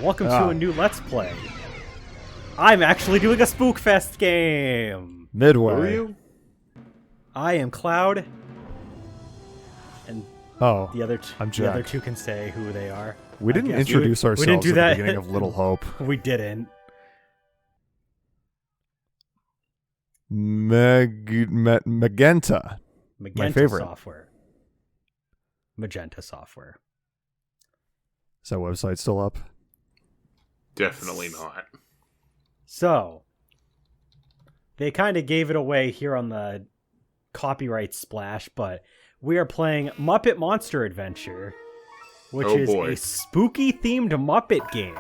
Welcome to a new Let's Play. I'm actually doing a Spookfest game! Midway. Who are you? I am Cloud. And the other two can say who they are. We didn't introduce ourselves didn't do at that. the beginning of Little Hope. We didn't. Magenta. My favorite. Software. Magenta Software. Is that website still up? Definitely not. So, they kind of gave it away here on the copyright splash, but we are playing Muppet Monster Adventure, which is a spooky-themed Muppet game.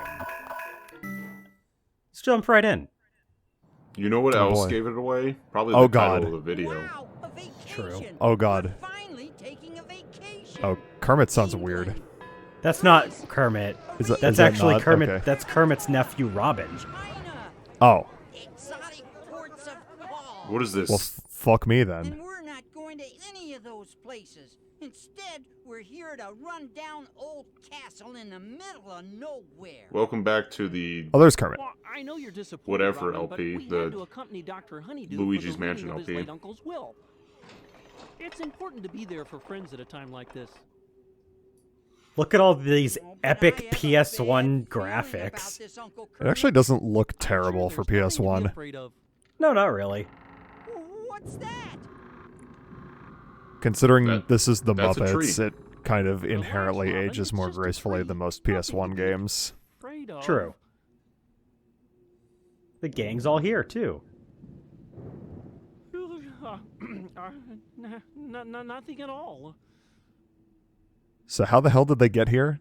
Let's jump right in. You know what else gave it away? Probably the title of the video. Wow, a vacation. True. Oh, God. We're finally taking a vacation. Oh, Kermit sounds weird. That's not Kermit. That's actually not? Kermit. Okay. That's Kermit's nephew, Robin. China. Oh. Exotic ports of call. What is this? Well, fuck me then. And we're not going to any of those places. Instead, we're here at a run-down old castle in the middle of nowhere. Welcome back to the Oh, there's Kermit. Well, I know you're disappointed, whatever Robin, but LP, we the had to accompany Dr. Honeydew Luigi's for the Mansion reading of his LP. late uncle's will. It's important to be there for friends at a time like this. Look at all these epic PS1 graphics. It actually doesn't look terrible for There's nothing to be PS1. afraid of. No, not really. What's that? Considering this is the that's a Muppets, tree. it kind of inherently Robin, ages it's more just a gracefully tree. than most Nothing PS1 to be games. afraid of. True. The gang's all here, too. Nothing at all. So how the hell did they get here?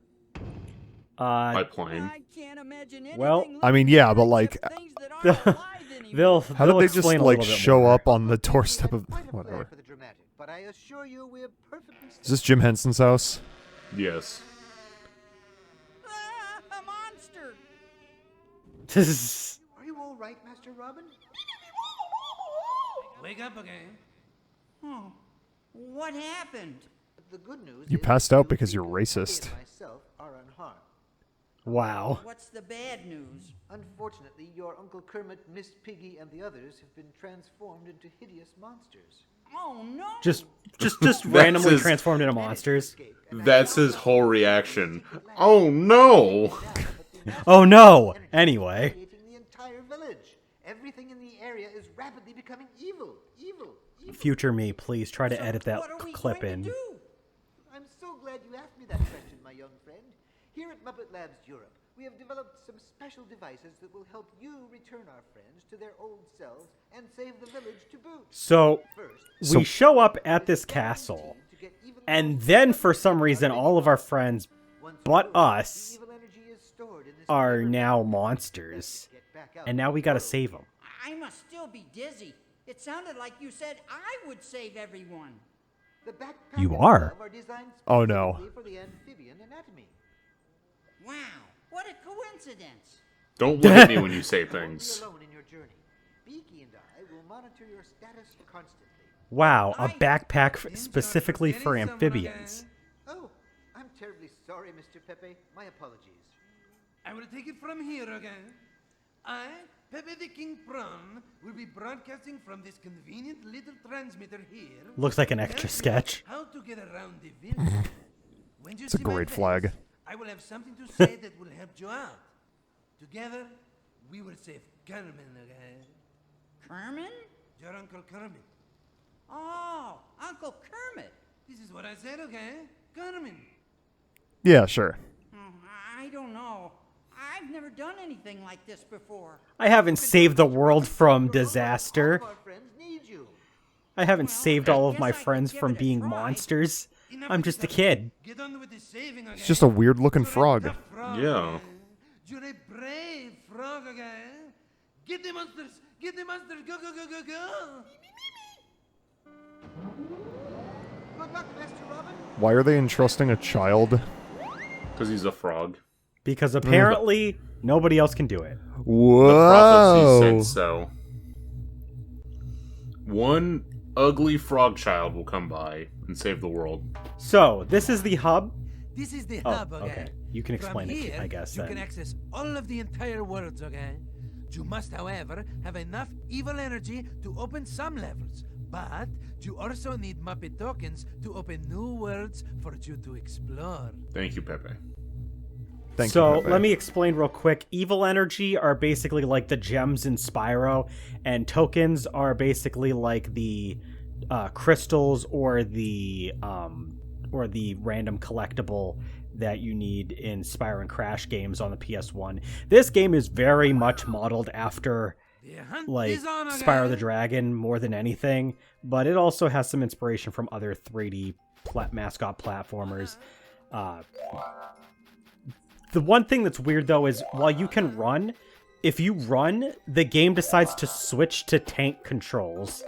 by plane. I can't imagine Well, anything I mean, less yeah, than but the like, things that aren't alive anymore. how did they just explain a like little bit show more. up on the doorstep of Quite a flair whatever? for the dramatic, but I assure you we're perfectly Is this Jim Henson's house? Yes. A monster! Are you all right, Master Robin? Wake up again. Oh, what happened? The good news You is passed out that because you're Peppy racist. and myself are unharmed. Wow. What's the bad news? Unfortunately, your Uncle Kermit, Miss Piggy, and the others have been transformed into hideous monsters. Oh no! Just randomly his- transformed into monsters. That's his whole reaction. Oh no! Oh no! Anyway. Creating the entire village. Everything in the area is rapidly becoming evil. Future me, please try to edit that what are we clip going in. to do? I'm so glad you asked me that question, my young friend. Here at Muppet Labs Europe, we have developed some special devices that will help you return our friends to their old selves and save the village to boot. So, First, we show up at this castle, to get even and more then for some reason all of our friends once but you us evil energy is stored in this are cavern, now monsters. get back out And now we gotta save them. I must still be dizzy. It sounded like you said I would save everyone. The backpack You and are. glove designed Oh, no. specifically for the amphibian anatomy. Wow, what a coincidence. Don't look at me when you say You won't be things. alone in your journey. Beaky and I will monitor your status constantly. Wow, a backpack specifically for amphibians. Oh, I'm terribly sorry, Mr. Pepe. My apologies. I will take it from here again. I, Pepe the King Prawn, will be broadcasting from this convenient little transmitter here. Looks like an extra sketch. How to get around the village. When you It's a see my great face, flag. I will have something to say that will help you out. Together, we will save Kermit again. Kermit? Your Uncle Kermit. Oh, Uncle Kermit. This is what I said, okay? Kermit. Yeah, sure. Oh, I don't know. I've never done anything like this before. I haven't saved the world from disaster. All of our friends need you. I haven't saved all of guess my I could friends give from it a being try. monsters. Enough I'm with just a this, kid. Get on with the saving again. It's just a weird looking You're a frog. tough frog Yeah. again. You're a brave frog again. Get the monsters! Get the monsters! Go, go, go, go, go! Good luck, Master Robin. Why are they entrusting a child? Because he's a frog. Because apparently nobody else can do it. The prophecy Whoa! said so. One ugly frog child will come by and save the world. So, this is the hub. This is the Oh, hub, okay? okay. You can explain From it, here, I guess. you Then. can access all of the entire world, okay? You must, however, have enough evil energy to open some levels. But you also need Muppet tokens to open new worlds for you to explore. Thank you, Pepe. Thank So you, Pepe. let me explain real quick. Evil energy are basically like the gems in Spyro, and tokens are basically like the crystals or the random collectible that you need in Spyro and Crash games on the PS1. This game is very much modeled after The hunt like is on, okay? Spyro the Dragon more than anything, but it also has some inspiration from other 3D mascot platformers. The one thing that's weird though is while you can run, if you run, the game decides to switch to tank controls.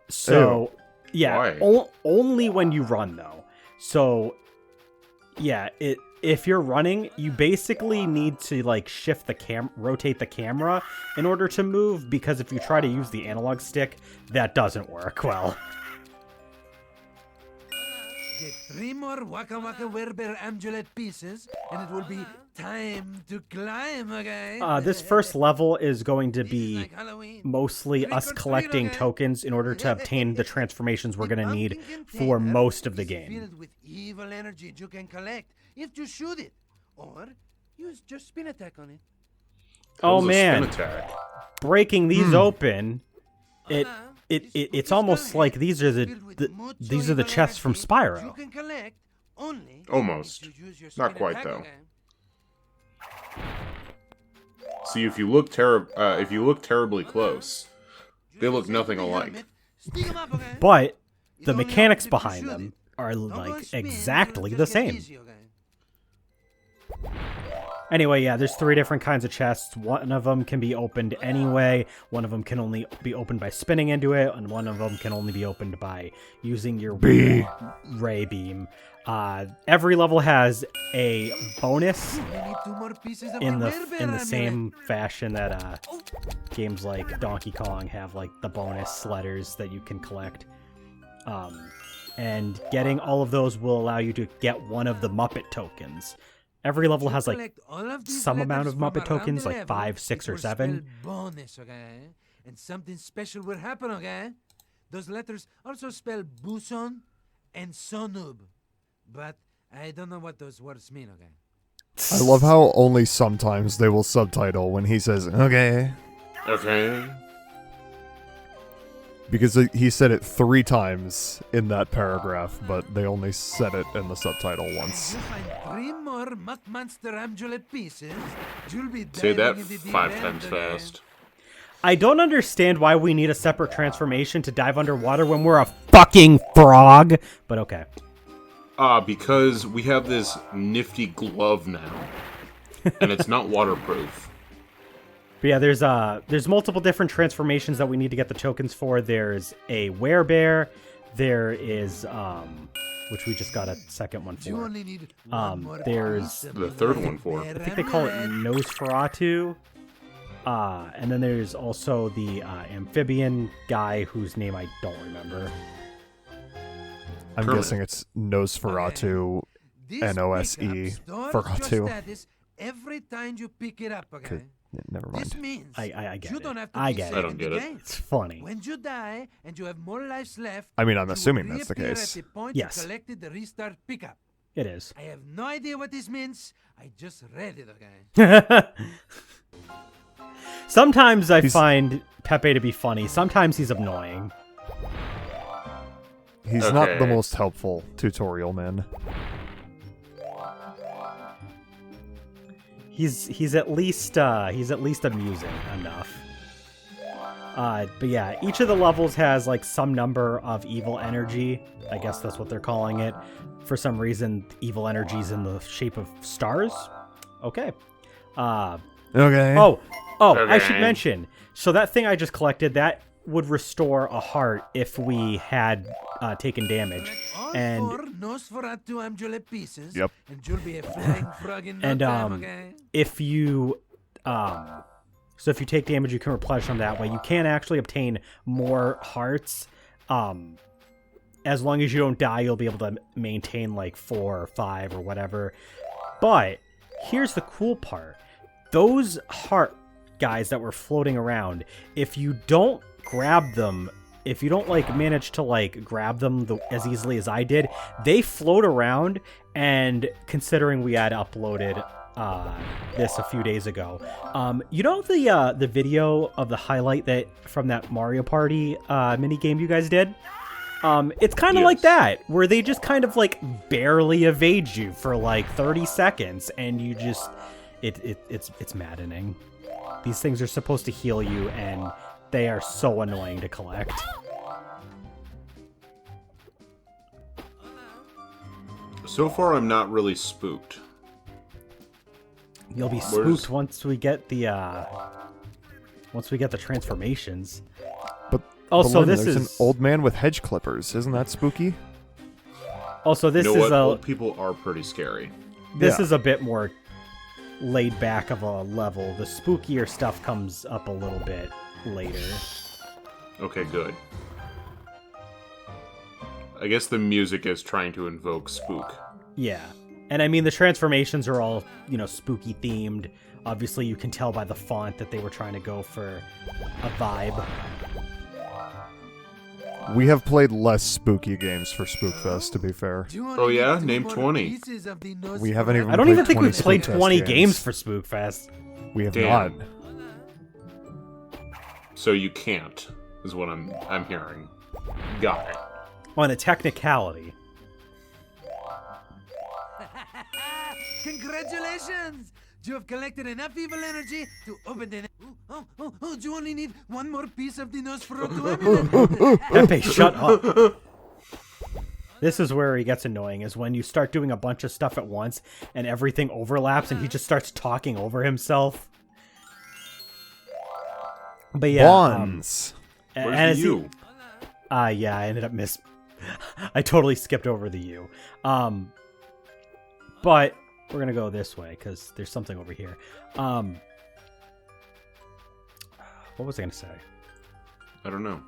So, yeah, only when you run though. So, yeah, if you're running, you basically need to like shift the rotate the camera in order to move, because if you try to use the analog stick, that doesn't work well. Get 3 more Waka Waka Werebear amulet pieces, and it will be time to climb, okay? This first level is going to This is be like Halloween. mostly Trick us or treat, collecting okay? tokens in order to obtain the transformations we're The going to need pumpkin for container most of the is game. filled with evil energy you can collect if you shoot it, or use just spin attack on it. Oh That was a man, spin attack. breaking these open, This it's spooky almost skull like head these are is the, filled with the mucho these are the evil chests from energy You Spyro. can collect only Almost. if you use your Not spin quite, attack, though. okay? See, if you look terribly close, they look nothing alike. Stick 'em up, okay? But It the only mechanics helps if you behind shoot them it. are Don't go like spin, exactly just the get same. dizzy, okay? Anyway, yeah, there's 3 different kinds of chests. One of them can be opened anyway. One of them can only be opened by spinning into it, and one of them can only be opened by using your ray beam. Every level has a bonus We need 2 more pieces of in the the Werebear in the amulet. same fashion that games like Donkey Kong have like the bonus letters that you can collect. And getting all of those will allow you to get one of the Muppet tokens. Every level You has like collect all of these some amount letters of from Muppet around tokens, the like level, 5, 6, it or will 7. spell bonus, okay? And something special will happen, okay? Those letters also spell Buson and Sonub. But I don't know what those words mean, okay? I love how only sometimes they will subtitle when he says, okay. Okay. Because he said it 3 times in that paragraph, but they only said it in the subtitle once. You find 3 more Muppet Monster amulet pieces. You'll be Say that diving in the deep 5 end, times okay? fast. I don't understand why we need a separate transformation to dive underwater when we're a fucking frog, but okay. Because we have this nifty glove now, and it's not waterproof. But yeah, there's multiple different transformations that we need to get the tokens for. There's a werebear, there is which we just got a second one You for. only need one more There's piece of the third one for. Werebear I think they call it amulet. Nosferatu. And then there's also the amphibian guy whose name I don't remember. I'm Kermit. guessing it's Nosferatu. This N-O-S-E, pickup stores Ferratu. your status every time you pick it up, okay? Okay, Never This mind. means I get you it. don't have to I be get saved it. I don't in the get it. game. It's funny. When you die and you have more lives left, I mean, I'm you will assuming that's the reappear case. At the point Yes. you collected the restart pickup. It is. I have no idea what this means. I just read it, okay? Sometimes I He's- find Pepe to be funny. Sometimes he's annoying. He's not the Okay. most helpful tutorial man. He's at least amusing enough. But yeah, each of the levels has like some number of evil energy. I guess that's what they're calling it. For some reason, evil energy's in the shape of stars. Okay. Okay. Oh, I should Okay. mention. So that thing I just collected, that would restore a heart if we had taken damage. Collect all And 4 Nosferatu amulet pieces. Yep. And you'll be a flying frog in no And, time, okay? if you so if you take damage, you can replenish them that way. You can actually obtain more hearts. As long as you don't die, you'll be able to maintain like 4 or 5 or whatever. But here's the cool part. Those heart guys that were floating around, if you don't grab them, if you don't like manage to like grab them as easily as I did, they float around. And considering we had uploaded this a few days ago, you know the video of the highlight that from that Mario Party mini game you guys did? It's kind of like that, where they just kind of like barely evade you for like 30 seconds, and you just it's maddening. These things are supposed to heal you, and they are so annoying to collect. So far, I'm not really spooked. You'll be spooked once we get the transformations. But also, Lynn, this there's is an old man with hedge clippers. Isn't that spooky? Also, this you know is what? Old people are pretty scary. This is a bit more laid back of a level. The spookier stuff comes up a little bit later. Okay, good. I guess the music is trying to invoke spook. Yeah. And I mean, the transformations are all, you know, spooky themed. Obviously, you can tell by the font that they were trying to go for a vibe. We have played less spooky games for Spookfest, to be fair. Oh yeah? Name 20. We haven't even I don't even think we've played Spookfest 20 games for Spookfest. We have Damn. not. So you can't, is what I'm hearing. Got it. On a technicality. Congratulations! You have collected enough evil energy to open the... Oh, you only need one more piece of the Nosferatu amulet. Pepe, shut up. This is where he gets annoying, is when you start doing a bunch of stuff at once and everything overlaps and he just starts talking over himself. But yeah. Bonds. Where's the U? Yeah, I ended up I totally skipped over the U. But we're gonna go this way because there's something over here. What was I gonna say? I don't know.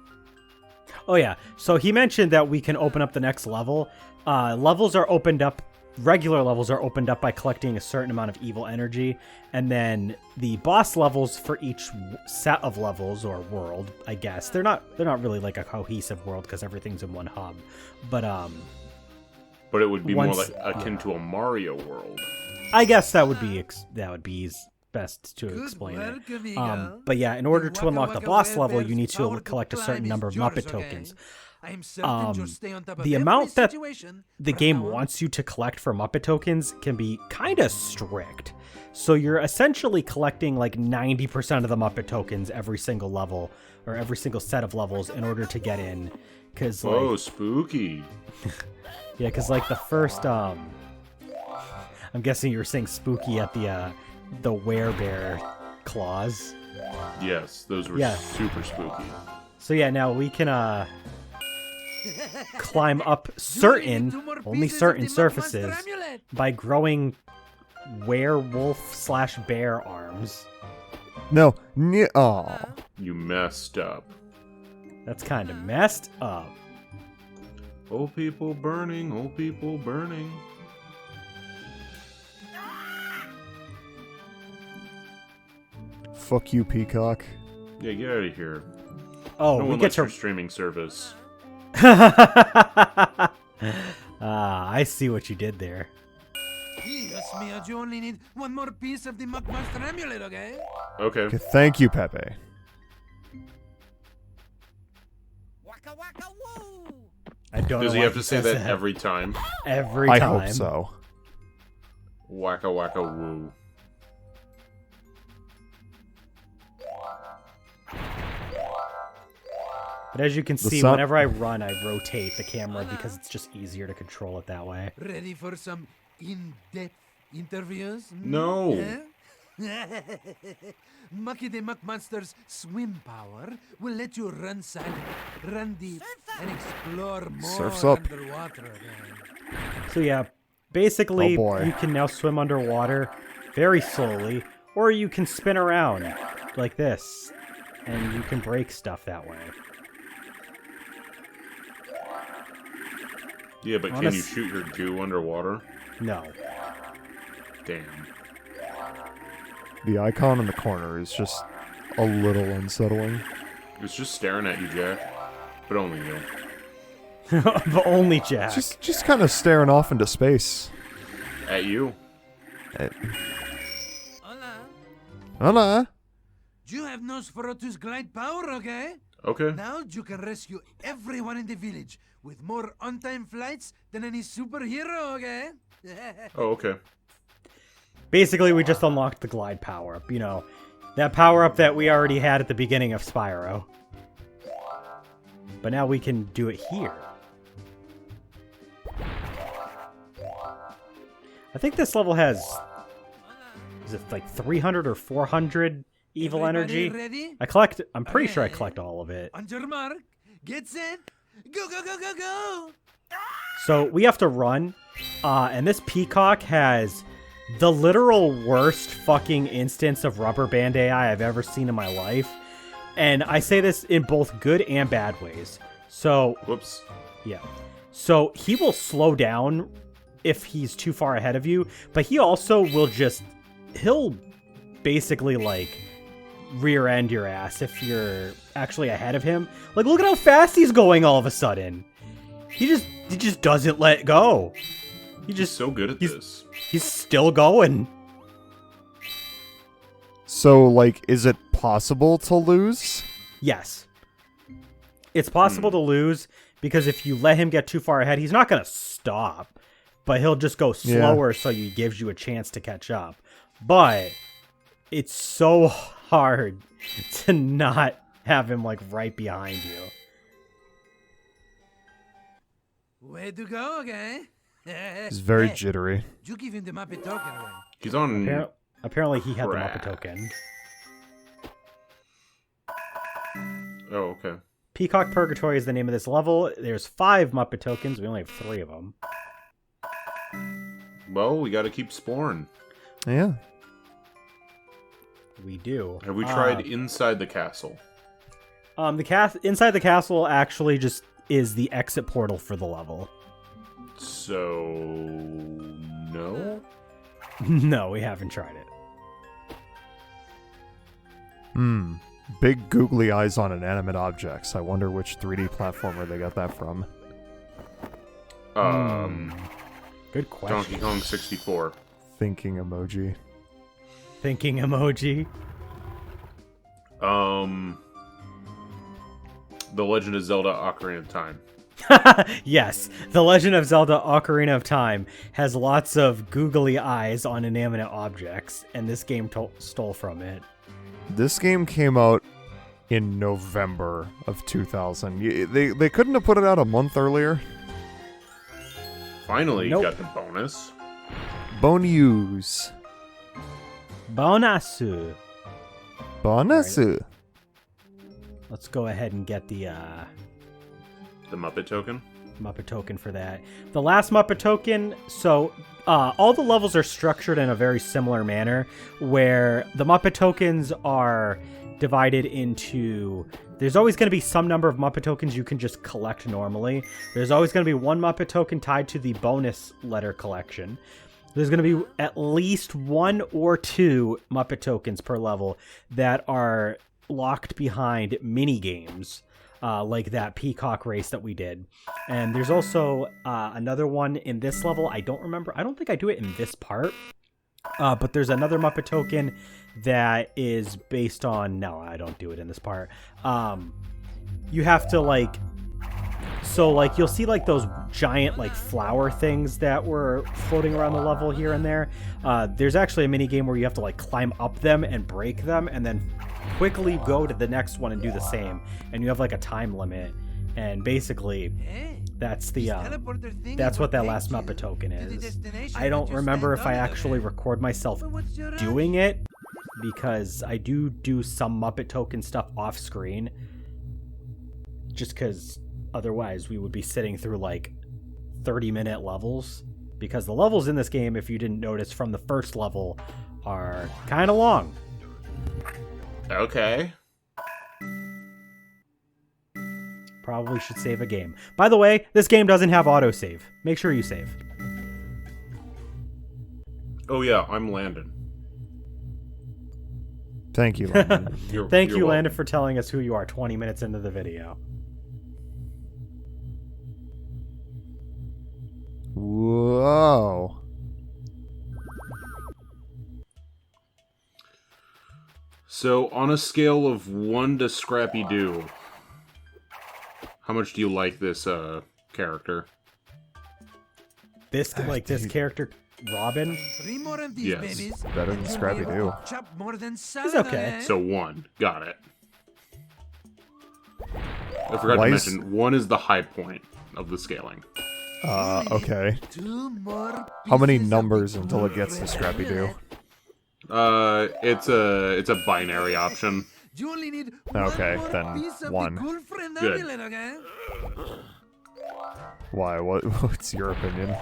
Oh yeah, so he mentioned that we can open up the next level. Levels are opened up. Regular levels are opened up by collecting a certain amount of evil energy, and then the boss levels for each set of levels or world, I guess they're not really like a cohesive world because everything's in one hub, but it would be more once- like akin to a Mario world. I guess that would be best to explain work, it. amigo. But yeah, in order to Waka unlock the Waka boss level, Welfare's you need to power collect a climb certain is number of yours, Muppet okay? tokens. I'm certain you'll stay on top of The every amount that situation the from game now on. wants you to collect for Muppet tokens can be kind of strict. So you're essentially collecting like 90% of the Muppet tokens every single level or every single set of levels in order to get in. Cause like, Oh, spooky. yeah, because like the first, I'm guessing you were saying spooky at the werebear claws. Yes, those were Yeah. super spooky. So yeah, now we can climb up only certain surfaces by growing werewolf/bear arms. No. Aw. You messed up. That's kind of messed up. Old people burning, old people burning. Fuck you, Peacock. Yeah, get out of here. Oh, No we one get likes your to. streaming service. I see what you did there. Yes, Mia, you only need one more piece of the Muppet Monster amulet, okay? Okay. Okay, thank you, Pepe. Waka waka woo! I don't. Does know he why have to say says that every time? Every I time. hope so. Waka waka woo. But as you can see, sun- whenever I run, I rotate the camera because it's just easier to control it that way. Ready for some in-depth interviews? No. Huh? Mucky the Muck Monster's swim power will let you run silent, run deep, and explore more Surf's up. underwater again. So yeah, basically Oh, boy. you can now swim underwater very slowly, or you can spin around like this, and you can break stuff that way. Yeah, but can you Honest- shoot your goo underwater? No. Damn. The icon in the corner is just a little unsettling. It's just staring at you, Jack. But only you. But only Jack. Just kind of staring off into space. At you. Hola. Hola. You have Nosferatu's glide power, okay? Okay. Now you can rescue everyone in the village with more on-time flights than any superhero, okay? Oh, okay. Basically, we just unlocked the glide power-up. You know, that power-up that we already had at the beginning of Spyro. But now we can do it here. I think this level has... Is it like 300 or 400 evil Everybody energy? ready? I'm pretty sure I collect all of it. On your mark, get set, go, go, go, go, go! So we have to run, and this peacock has the literal worst fucking instance of rubber band AI I've ever seen in my life. And I say this in both good and bad ways. So, Whoops. yeah. So he will slow down if he's too far ahead of you, but he also will he'll basically like rear end your ass if you're actually ahead of him. Like, look at how fast he's going all of a sudden. He just doesn't let go. He's so good at this. He's still going. So, like, is it possible to lose? Yes. It's possible to lose because if you let him get too far ahead, he's not going to stop, but he'll just go slower so he gives you a chance to catch up. But it's so hard to not have him like right behind you. Way to go, okay? It's very jittery. You give him the Muppet token away. He's on... Apparently he had the Crap. Muppet token. Oh, okay. Peacock Purgatory is the name of this level. There's 5 Muppet tokens. We only have 3 of them. Well, we gotta keep exploring. Yeah. We do. Have we tried inside the castle? Inside the castle actually just is the exit portal for the level. So... no? No, we haven't tried it. Big googly eyes on inanimate objects. I wonder which 3D platformer they got that from. Good question. Donkey Kong 64. Thinking emoji. Thinking emoji. The Legend of Zelda Ocarina of Time. Yes, The Legend of Zelda Ocarina of Time has lots of googly eyes on inanimate objects, and this game stole from it. This game came out in November of 2000. They couldn't have put it out a month earlier. Finally, Nope. got the bonus. Bonus. Bonasu. Bonus. Let's go ahead and get the The Muppet token. Muppet token for that. The last Muppet token, so all the levels are structured in a very similar manner, where the Muppet tokens are divided into... There's always going to be some number of Muppet tokens you can just collect normally. There's always going to be 1 Muppet token tied to the bonus letter collection. There's going to be at least 1 or 2 Muppet tokens per level that are locked behind mini games. Like that peacock race that we did. And there's also another one in this level. I don't remember. I don't think I do it in this part. But there's another Muppet token that is based on... No, I don't do it in this part. You have to, like... So, like, you'll see, like, those giant, like, flower things that were floating around the level here and there. There's actually a mini game where you have to, like, climb up them and break them and then quickly go to the next one and do the same. And you have, like, a time limit. And basically, that's the that's what that last Muppet token is. I don't remember if I actually record myself doing it, because I do some Muppet token stuff off screen. Just because... Otherwise, we would be sitting through, like, 30-minute levels. Because the levels in this game, if you didn't notice from the first level, are kind of long. Okay. Probably should save a game. By the way, this game doesn't have autosave. Make sure you save. Oh yeah, I'm Landon. Thank you, Landon. Thank You're you, welcome. Landon, for telling us who you are 20 minutes into the video. Whoa. So, on a scale of 1 to Scrappy Doo, how much do you like this character? This character, Robin, 3 more of these Yes. babies. Better than and you'll Scrappy be able Doo. to Chop more than salad. okay. So 1. Got it. I forgot Why to is- mention, 1 is the high point of the scaling. Okay. 2 more. How many pieces of numbers the until it gets to Scrappy Doo? It's a binary option. You only need Okay, one more then piece of 1. the cool friend Good. amulet, okay? Why? What's your opinion?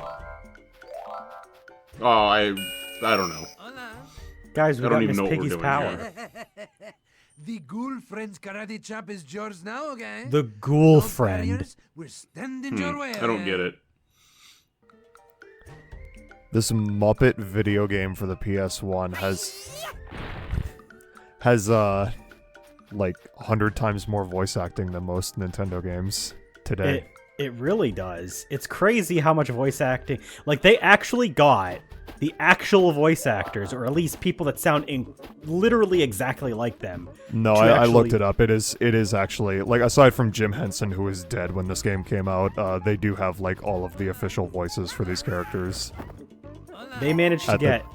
Oh, I don't know. Hola. guys, we I got don't even Miss know what we're Piggy's doing power. here. The ghoul friend's karate chop is yours now, okay? The ghoul No friend. barriers, we're standing your way. I don't okay? get it. This Muppet video game for the PS1 has like 100 times more voice acting than most Nintendo games today. It really does. It's crazy how much voice acting. Like, they actually got the actual voice actors, or at least people that sound literally exactly like them. No, to I looked actually- it up. It is actually, like, aside from Jim Henson, who is dead when this game came out, they do have like all of the official voices for these characters. They managed to At the- get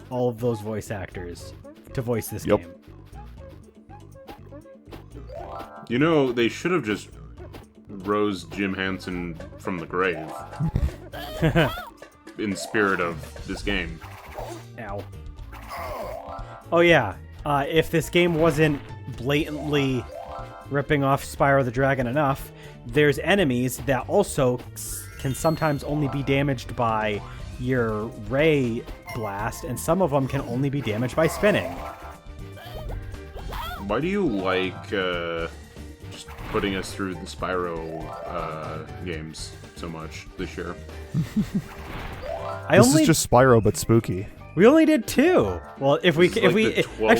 all of those voice actors to voice this Yep. game. You know, they should have just rose Jim Henson from the grave. In spirit of this game. Ow. Oh yeah, if this game wasn't blatantly ripping off Spyro the Dragon enough, there's enemies that also can sometimes only be damaged by your ray blast, and some of them can only be damaged by spinning. Why do you like just putting us through the Spyro games so much this year? This is just Spyro, but spooky. We only did 2. Well, if we This is like the 12th.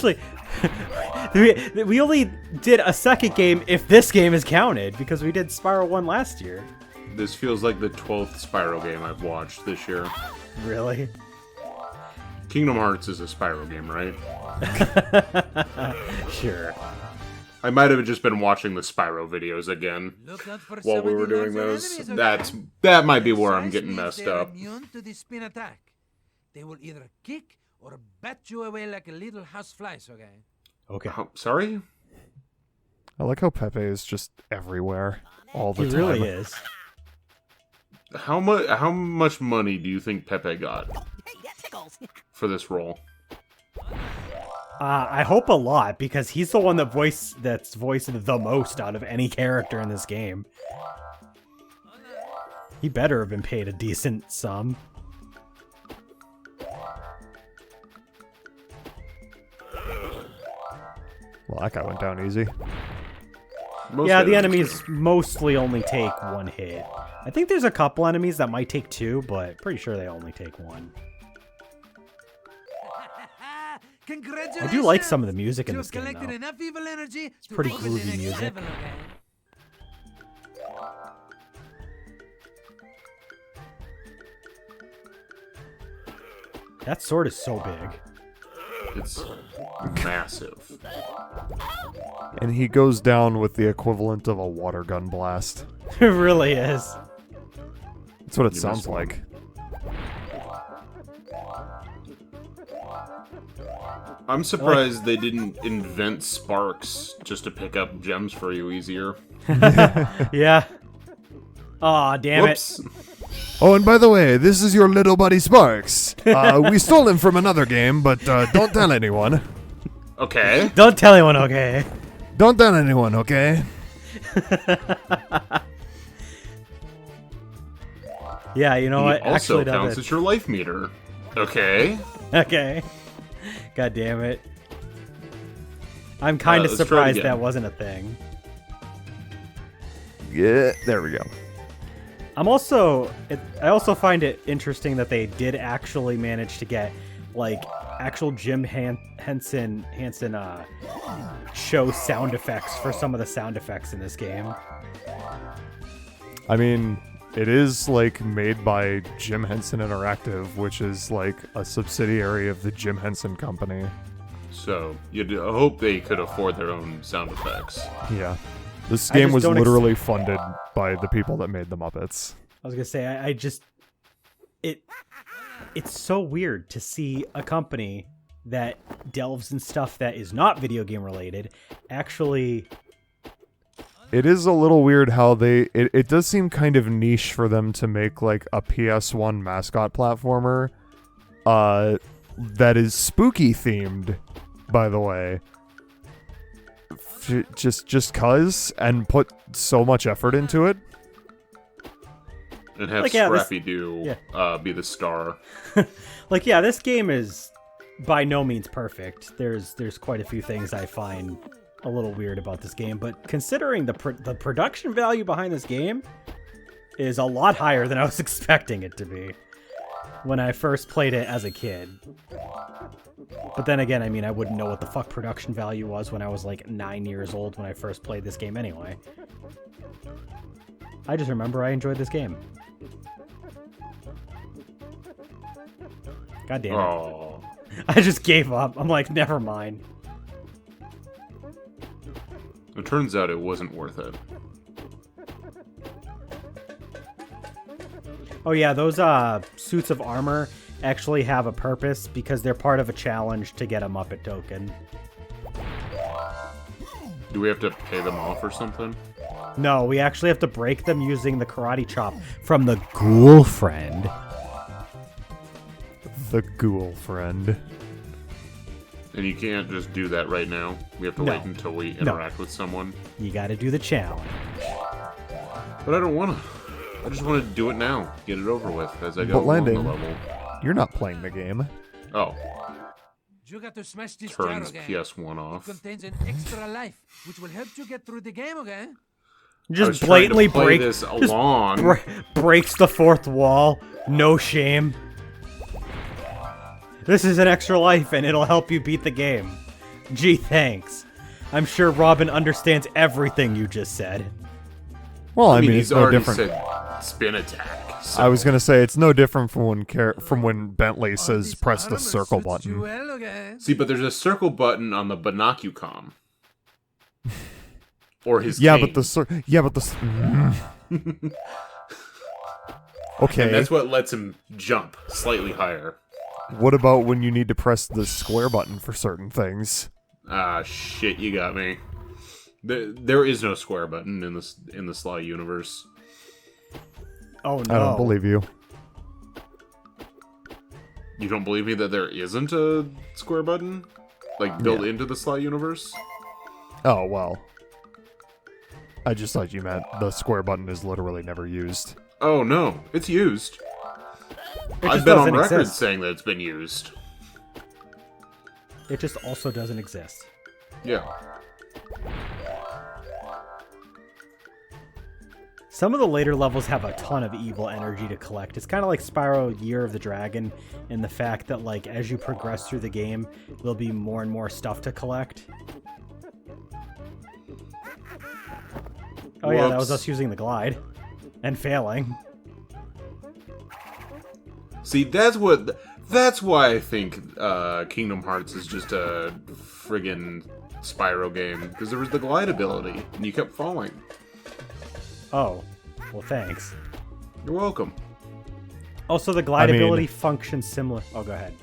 actually, we only did a second game if this game is counted, because we did Spyro 1 last year. This feels like the 12th Spyro game I've watched this year. Really? Kingdom Hearts is a Spyro game, right? Sure. I might have just been watching the Spyro videos again Look out for while we some were of the doing larger those. enemies, okay? That might be where I'm Size getting means messed they're up. immune to the spin attack. They will either kick or bat you away like a little house flies, okay? Okay. Sorry? I like how Pepe is just everywhere all the He time. really is. How much money do you think Pepe got for this role? I hope a lot, because he's the one that's voiced the most out of any character in this game. He better have been paid a decent sum. Well, that guy went down easy. Most Yeah, the enemies enemies mostly only take 1 hit. I think there's a couple enemies that might take 2, but pretty sure they only take 1. Congratulations! I do like some of the music in You this have game, collected though. enough evil energy it's pretty groovy music. Level, okay? That sword is so big. It's massive. And he goes down with the equivalent of a water gun blast. It really is. That's what it You sounds missed one. like. I'm surprised they didn't invent sparks just to pick up gems for you easier. Yeah. Aw, damn Whoops. Oh, and by the way, this is your little buddy Sparks. We stole him from another game, but don't tell anyone. Okay. it. Don't tell anyone, okay? Don't tell anyone, okay? Yeah, you know He what? also Actually, now counts that- as your life meter. Okay. Okay. God damn it. I'm kind of let's try it surprised again. that wasn't a thing. Yeah, there we go. I also find it interesting that they did actually manage to get like actual Jim Henson show sound effects for some of the sound effects in this game. I mean, it is like made by Jim Henson Interactive, which is like a subsidiary of the Jim Henson Company. So you'd hope they could afford their own sound effects. Yeah. This game was literally funded by the people that made the Muppets. I was gonna say, it's so weird to see a company that delves in stuff that is not video game related actually. It is a little weird how it does seem kind of niche for them to make like a PS1 mascot platformer that is spooky themed, by the way. Just cuz, and put so much effort into it. And have like, Scrappy Doo be the star. Like, yeah, this game is by no means perfect. There's quite a few things I find a little weird about this game, but considering the production value behind this game is a lot higher than I was expecting it to be when I first played it as a kid. But then again, I mean, I wouldn't know what the fuck production value was when I was like 9 years old when I first played this game anyway. I just remember I enjoyed this game. God damn it. Oh. I just gave up. I'm like, never mind. It turns out it wasn't worth it. Oh yeah, those suits of armor actually have a purpose because they're part of a challenge to get a Muppet token. Do we have to pay them off or something? No, we actually have to break them using the karate chop from the ghoul friend. The ghoul friend. And you can't just do that right now. We have to wait until we interact with someone. You gotta do the challenge. But I don't want to. I just want to do it now. Get it over with as I go But along the Landing, level. you're not playing the game. Oh. You got to smash this jar, Turns okay? PS1 It off. contains an extra life, which will help you get through the game, okay? Just blatantly break this along. breaks the fourth wall. No shame. This is an extra life and it'll help you beat the game. Gee, thanks. I'm sure Robin understands everything you just said. Well, I mean, he's it's no already different. said spin attack. So. I was gonna say it's no different from when Bentley says press the circle button. Well, okay? See, but there's a circle button on the Binocucom. Or his Yeah, cane. but the okay. And that's what lets him jump slightly higher. What about when you need to press the square button for certain things? Ah, shit, you got me. There is no square button in the Sly universe. Oh no. I don't believe you. You don't believe me that there isn't a square button? Like, built into the Sly universe? Oh, well. I just thought you meant the square button is literally never used. Oh, no. It's used. It I've just been on doesn't record exist. saying that it's been used. It just also doesn't exist. Yeah. Some of the later levels have a ton of evil energy to collect. It's kind of like Spyro Year of the Dragon in the fact that, like, as you progress through the game, there'll be more and more stuff to collect. Oh yeah, that was Whoops. us using the glide. And failing. See, that's why I think Kingdom Hearts is just a friggin' Spyro game. Because there was the glide ability, and you kept falling. Oh. Well, thanks. You're welcome. Also, the glide I mean- ability functions similar... Oh, go ahead.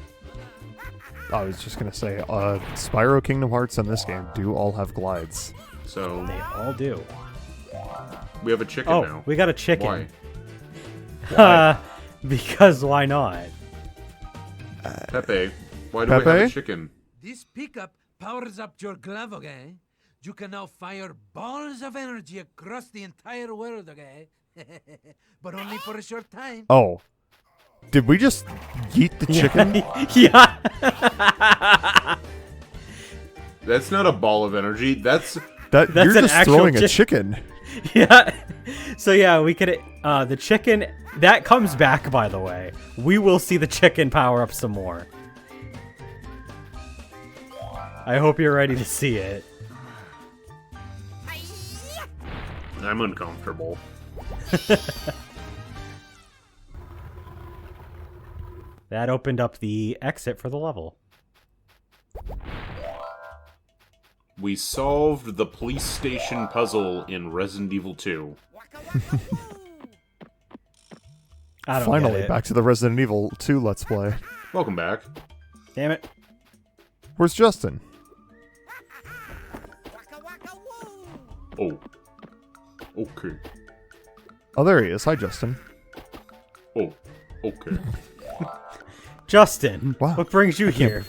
I was just gonna say, Spyro, Kingdom Hearts, and this game do all have glides. So, They all do. we have a chicken Oh, now. we got a chicken. Why? Because why not? Pepe, why do we have a Pepe? chicken? This pickup powers up your glove, okay? You can now fire balls of energy across the entire world, okay? But only for a short time. Oh. Did we just yeet the chicken? Yeah. That's not a ball of energy. That's You're an just actual throwing a chicken. Yeah. So yeah, we could the chicken that comes back, by the way. We will see the chicken power up some more. I hope you're ready to see it. I'm uncomfortable. That opened up the exit for the level. We solved the police station puzzle in Resident Evil 2. I don't Finally, get it. back to the Resident Evil 2 Let's Play. Welcome back. Damn it. Where's Justin? Oh. Okay. Oh, there he is. Hi, Justin. Oh. Okay. Justin, Wow. what brings you here?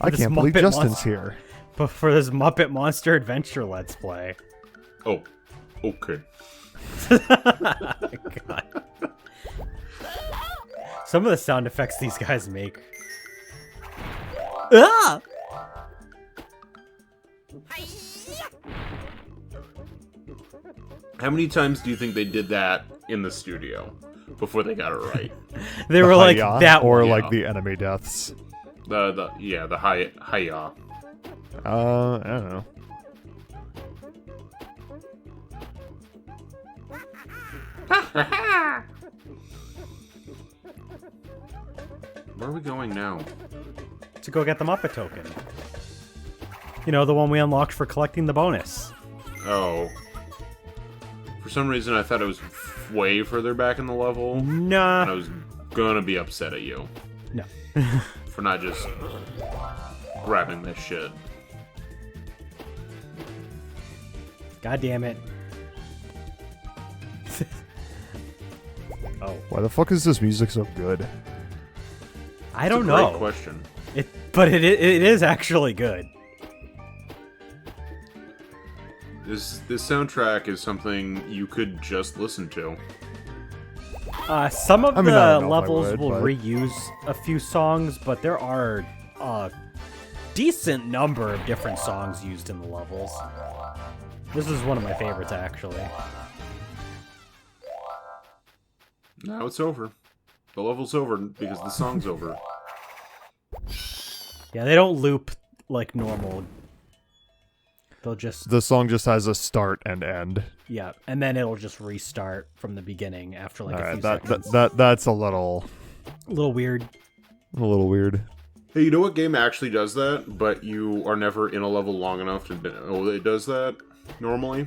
I this can't believe Muppet Justin's Monster- here. But for this Muppet Monster Adventure Let's Play. Oh. Okay. God. Some of the sound effects these guys make. Ah! How many times do you think they did that in the studio before they got it right? They were like Hi-ya, that or one. like the enemy deaths. The hi-ya. I don't know. Where are we going now? To go get the Muppet token. You know, the one we unlocked for collecting the bonus. Oh. For some reason, I thought it was way further back in the level. And I Nah. was gonna be upset at you No. for not just grabbing this shit. God damn it. Oh. Why the fuck is this music so good? I don't It's a great know. question. But it is actually good. This soundtrack is something you could just listen to. Some of I mean, I don't the know if I levels would, will but- reuse a few songs, but there are a decent number of different songs used in the levels. This is one of my favorites, actually. Now it's over. The level's over because the song's over. Yeah, they don't loop like normal. They'll just, The song just has a start and end. yeah, and then it'll just restart from the beginning after like a Alright, few that, seconds. that's a little A little weird. weird. Hey, you know what game actually does that, but you are never in a level long enough to know that it does that normally?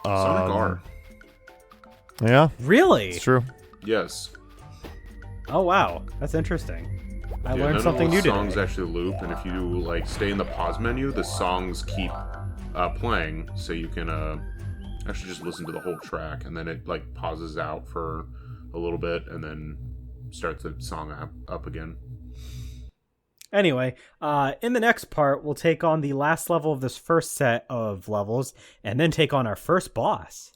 Sonic R. Yeah, Really? it's true. Yes. Oh wow, that's interesting. I Yeah, learned none something of new the songs today. actually loop, and if you like stay in the pause menu, the songs keep playing, so you can actually just listen to the whole track, and then it like pauses out for a little bit, and then starts the song up again. Anyway, in the next part, we'll take on the last level of this first set of levels, and then take on our first boss.